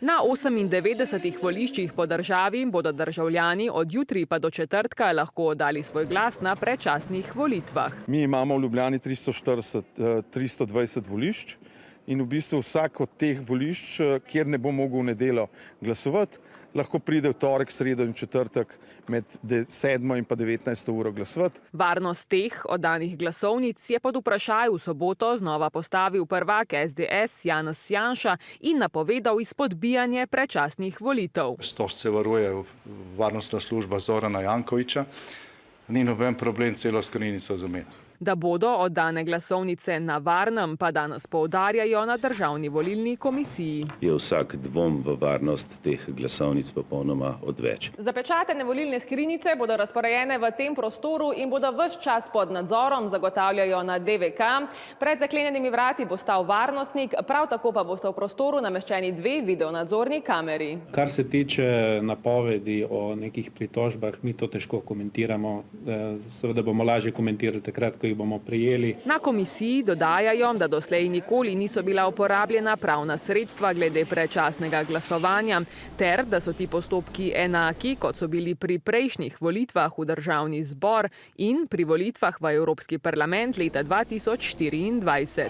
Na 98 voliščih po državi bodo državljani od jutri pa do četrtka lahko oddali svoj glas na predčasnih volitvah. Mi imamo v Ljubljani 320 volišč in v bistvu vsak od teh volišč, kjer ne bo mogel v nedeljo glasovati, lahko pride v torek, sredo in četrtek med 7. in pa 19. uro glasovati. Varnost teh oddanih glasovnic je pod vprašaj v soboto znova postavil prvak SDS Janez Janša in napovedal izpodbijanje predčasnih volitev. To se varuje varnostna služba Zorana Jankovića, ni noben problem celo skrinjico zamenjati. Da bodo oddane glasovnice na varnem, pa danes poudarjajo na Državni volilni komisiji. Je vsak dvom v varnost teh glasovnic popolnoma odveč. Zapečatene volilne skrinjice bodo razporejene v tem prostoru in bodo ves čas pod nadzorom, zagotavljajo na DVK. Pred zaklenjenimi vrati bo stal varnostnik, prav tako pa bosta v prostoru nameščeni 2 videonadzorni kameri. Kar se tiče napovedi o nekih pritožbah, mi to težko komentiramo. Seveda bomo lažje komentirali takrat, ko jih bomo prijeli. Na komisiji dodajajo, da doslej nikoli niso bila uporabljena pravna sredstva glede predčasnega glasovanja, ter da so ti postopki enaki, kot so bili pri prejšnjih volitvah v Državni zbor in pri volitvah v Evropski parlament leta 2024.